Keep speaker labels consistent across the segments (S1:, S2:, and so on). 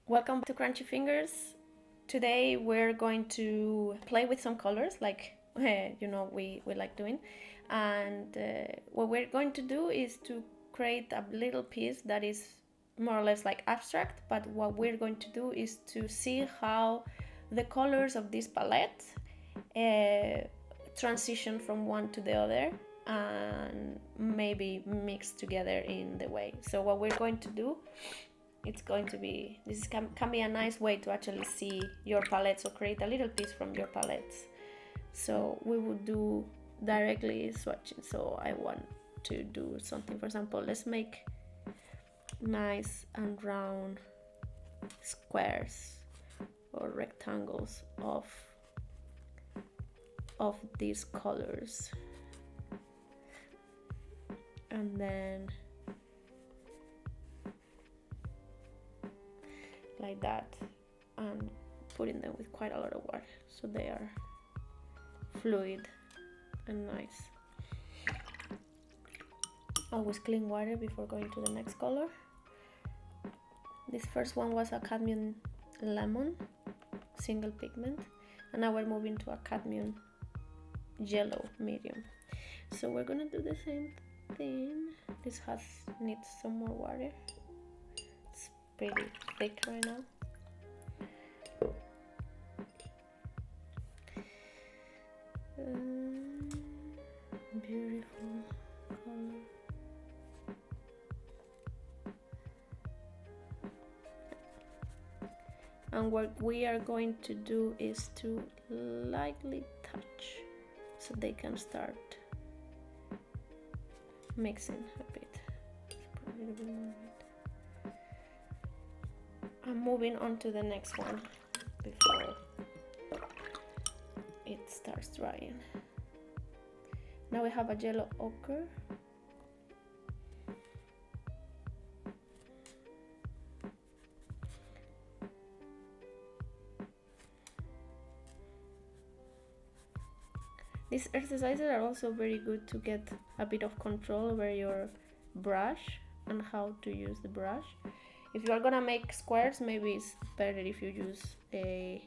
S1: Welcome to Crunchy Fingers. Today we're going to play with some colors like we like doing, and what we're going to do is to create a little piece that is more or less like abstract, but what we're going to do is to see how the colors of this palette transition from one to the other and maybe mix together in the way. So what we're going to do, it's going to be, this can be a nice way to actually see your palettes or create a little piece from your palettes. So we would do directly swatching. So I want to do something, for example, let's make nice and round squares or rectangles of these colors, and then like that, and putting them with quite a lot of water so they are fluid and nice. Always clean water before going to the next color. This first one was a Cadmium Lemon single pigment, and now we're moving to a Cadmium Yellow medium. So we're gonna do the same thing. This needs some more water. It's pretty thick right now. Beautiful color. And what we are going to do is to lightly touch so they can start mixing a bit. A little bit more. I'm moving on to the next one before it starts drying. Now we have a yellow ochre. These exercises are also very good to get a bit of control over your brush and how to use the brush. If you are gonna make squares, maybe it's better if you use a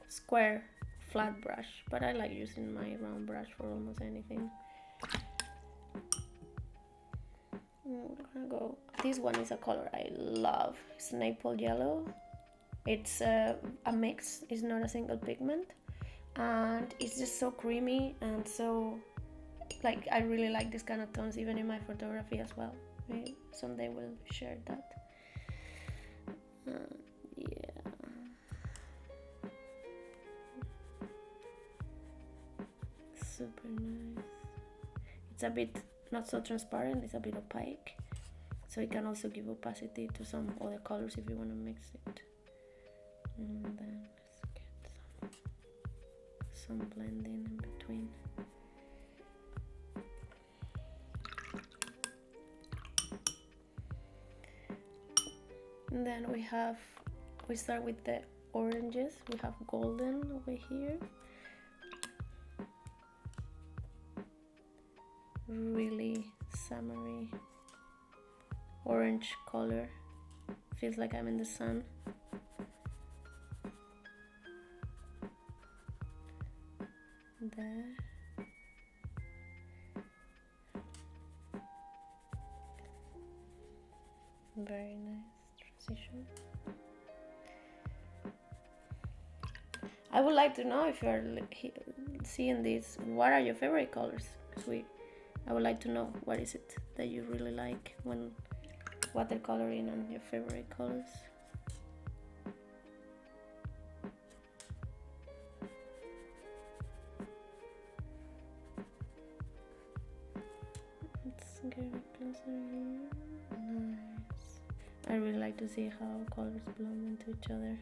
S1: square flat brush, but I like using my round brush for almost anything. We're gonna go, this one is a color I love, it's Naples Yellow. It's a mix, it's not a single pigment, and it's just so creamy and so, like, I really like this kind of tones even in my photography as well. Maybe someday we'll share that. Yeah. Super nice. It's a bit not so transparent, it's a bit opaque. So it can also give opacity to some other colors if you want to mix it. And then let's get some blending in between. And then we start with the oranges. We have golden over here. Really summery orange color. Feels like I'm in the sun. There. Very nice transition. I would like to know if you are seeing this, what are your favorite colors? Because I would like to know what is it that you really like when watercoloring and your favorite colors. Let's get it closer here. Nice. I really like to see how colors blend into each other.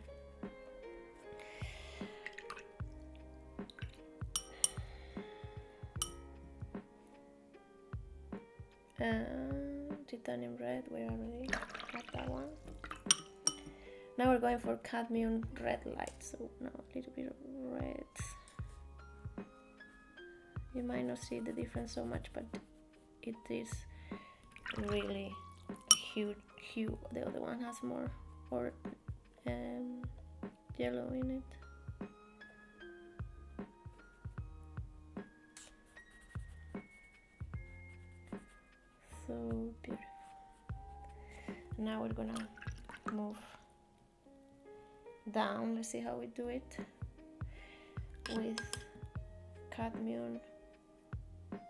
S1: Titanium red, we already got that one. Now we're going for Cadmium Red Light, so now a little bit of red. You might not see the difference so much, but it is really huge hue. The other one has more or yellow in it. So beautiful. Now we're gonna move down. Let's see how we do it with Cadmium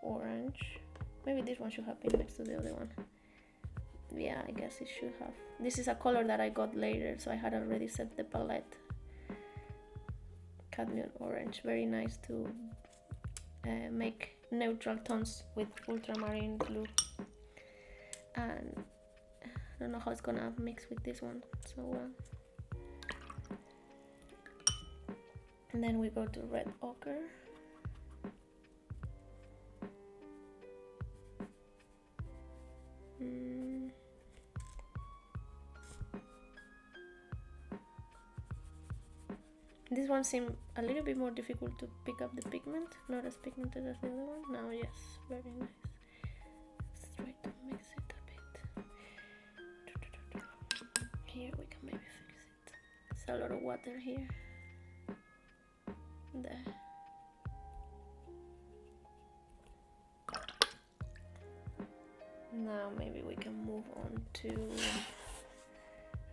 S1: Orange. Maybe this one should have been next to the other one. Yeah, I guess it should have. This is a color that I got later, so I had already set the palette. Cadmium Orange, very nice to make neutral tones with ultramarine blue. And I don't know how it's gonna mix with this one so well. And then we go to red ochre. This one seemed a little bit more difficult to pick up the pigment, not as pigmented as the other one. Now, yes, very nice. Let's try to mix it a bit. Here we can maybe fix it. There's a lot of water here. There. Now maybe we can move on to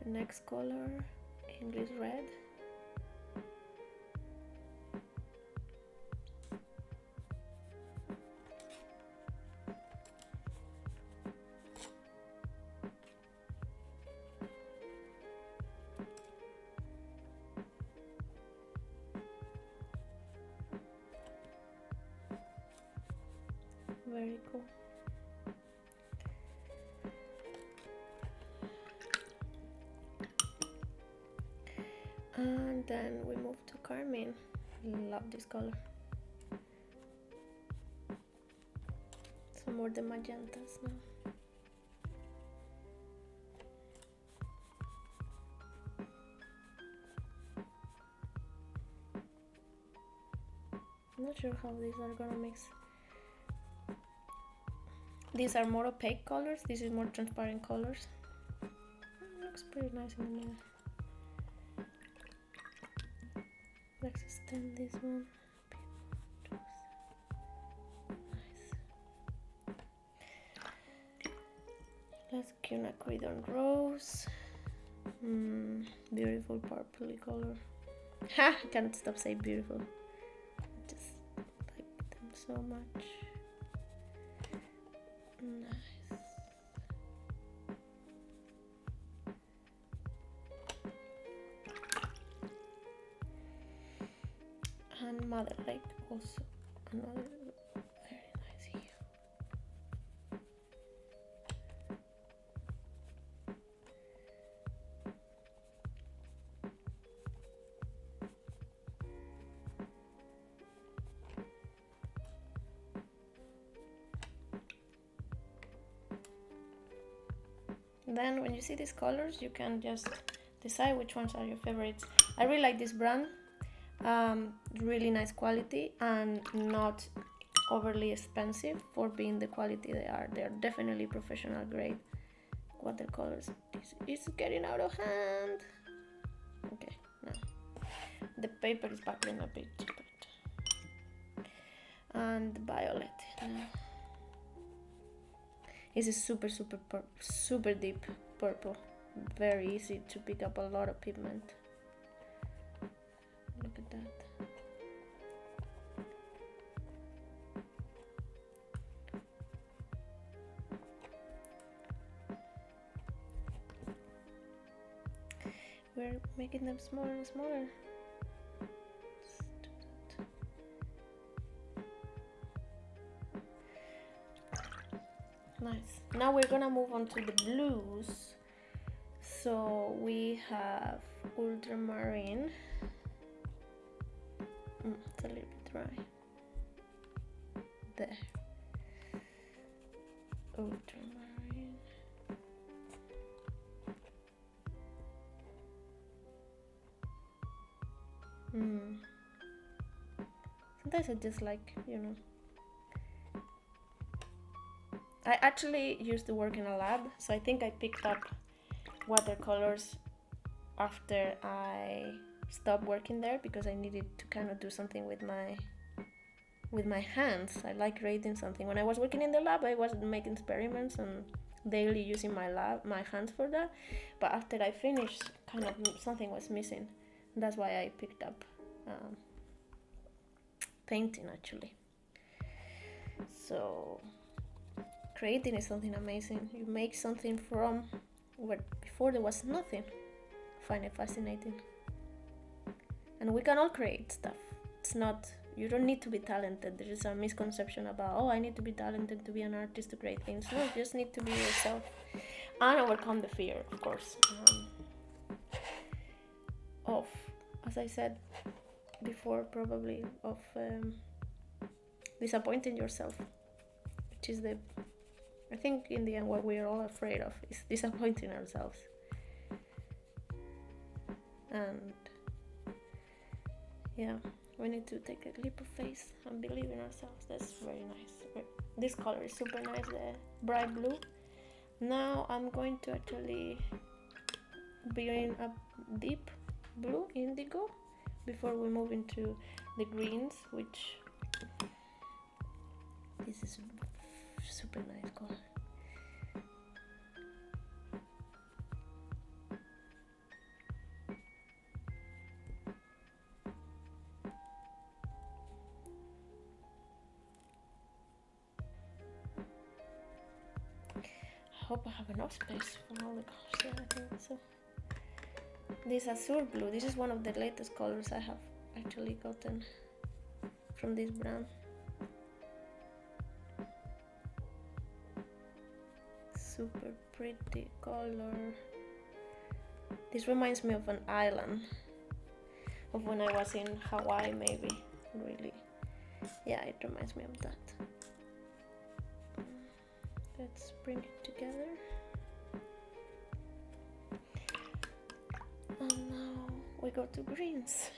S1: the next color, English red. Very cool. And then we move to Carmine. Love this color. Some more the magentas now. I'm not sure how these are gonna mix. These are more opaque colors. This is more transparent colors. Looks pretty nice in the mirror. Let's extend this one. Nice. Let's Quinacridone Rose. Beautiful purpley color. Ha! I can't stop saying beautiful. I just like them so much. Nice. And Mother Lake also another very nice hue. Then when you see these colors, you can just decide which ones are your favorites. I really like this brand. Really nice quality and not overly expensive for being the quality they are. They're definitely professional grade watercolors. This is getting out of hand. Okay, now the paper is buckling a bit, but and violet. This is super deep purple. Very easy to pick up a lot of pigment. Look at that. We're making them smaller and smaller. Nice. Now we're gonna move on to the blues. So we have Ultramarine. It's a little bit dry. There. Ultramarine. Sometimes I just like, you know, I actually used to work in a lab, so I think I picked up watercolors after I stopped working there because I needed to kind of do something with my hands. I like creating something. When I was working in the lab, I was making experiments and daily using my hands for that. But after I finished, kind of something was missing. That's why I picked up painting actually. So creating is something amazing. You make something from where before there was nothing. I find it fascinating. And we can all create stuff. It's not, you don't need to be talented. There is a misconception about, oh, I need to be talented to be an artist to create things. No, you just need to be yourself and overcome the fear, of course, of, as I said before, probably of disappointing yourself, which is I think in the end what we are all afraid of is disappointing ourselves. And yeah, we need to take a leap of faith and believe in ourselves. That's very nice. This color is super nice, the bright blue. Now I'm going to actually bring a deep blue, indigo, before we move into the greens, which this is super nice color. I hope I have enough space for all the colors. Yeah, I think so. This Azure Blue, this is one of the latest colors I have actually gotten from this brand. Super pretty color. This reminds me of an island, of when I was in Hawaii, maybe. Really, yeah, it reminds me of that. Let's bring it together. And now we go to greens.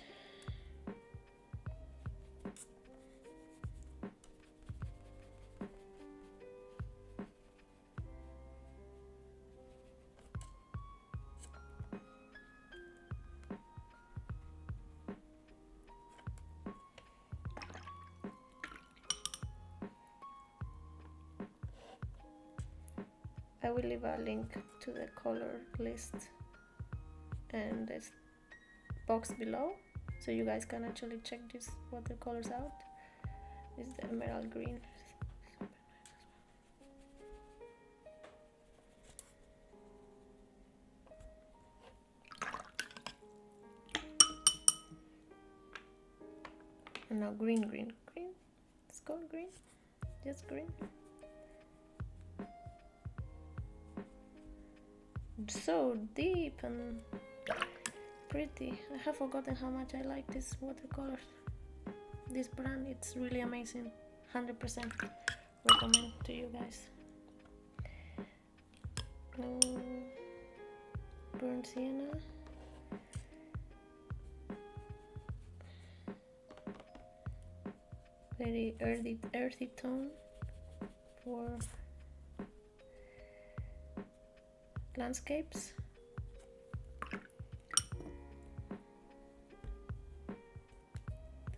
S1: I will leave a link to the color list and this box below, so you guys can actually check these watercolors out. This is the emerald green. And now green. Let's go green. Just green. So deep and pretty. I have forgotten how much I like this watercolor. This brand, it's really amazing. 100% recommend to you guys. Burnt sienna. Very earthy tone for landscapes.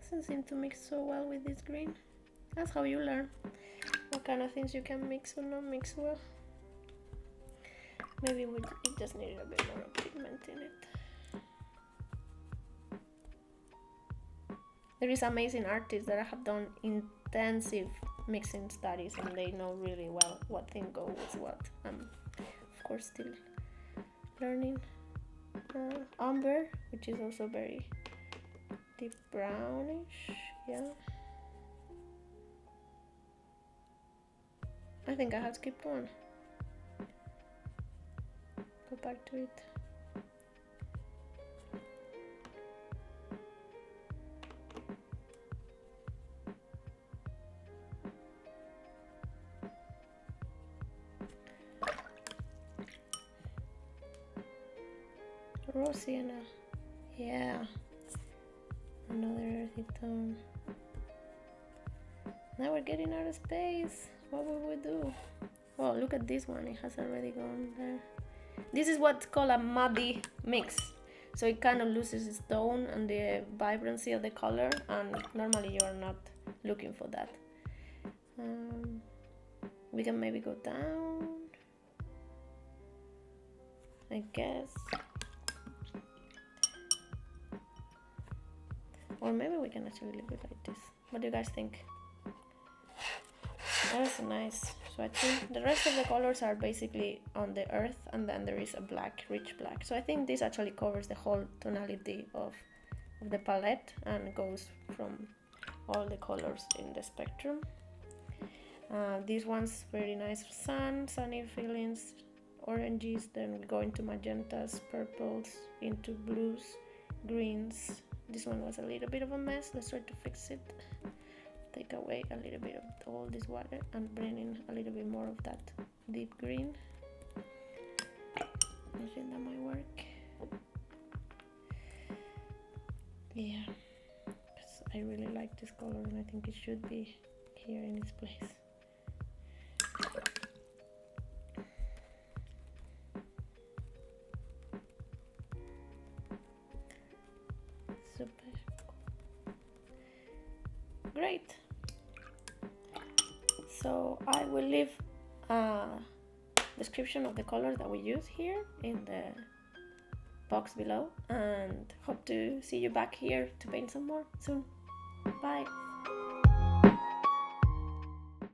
S1: Doesn't seem to mix so well with this green. That's how you learn what kind of things you can mix or not mix well. Maybe it just needed a bit more pigment in it. There is amazing artists that have done intensive mixing studies and they know really well what thing goes with what. Of course still learning. Umber, which is also very deep brownish, yeah. I think I have skipped one. Go back to it. Raw sienna, yeah, another earthy tone. Now we're getting out of space. What will we do? Oh, look at this one, it has already gone there. This is what's called a muddy mix. So it kind of loses its tone and the vibrancy of the color, and normally you are not looking for that. We can maybe go down, I guess. Or maybe we can actually leave it like this. What do you guys think? That's nice. So I think the rest of the colors are basically on the earth, and then there is a black, rich black. So I think this actually covers the whole tonality of the palette and goes from all the colors in the spectrum. This one's very nice sunny feelings, oranges, then we go into magentas, purples, into blues, greens. This one was a little bit of a mess. Let's try to fix it. Take away a little bit of all this water and bring in a little bit more of that deep green. I think that might work. Yeah, I really like this color and I think it should be here in its place. Super great. So I will leave a description of the colors that we use here in the box below, and hope to see you back here to paint some more soon. Bye.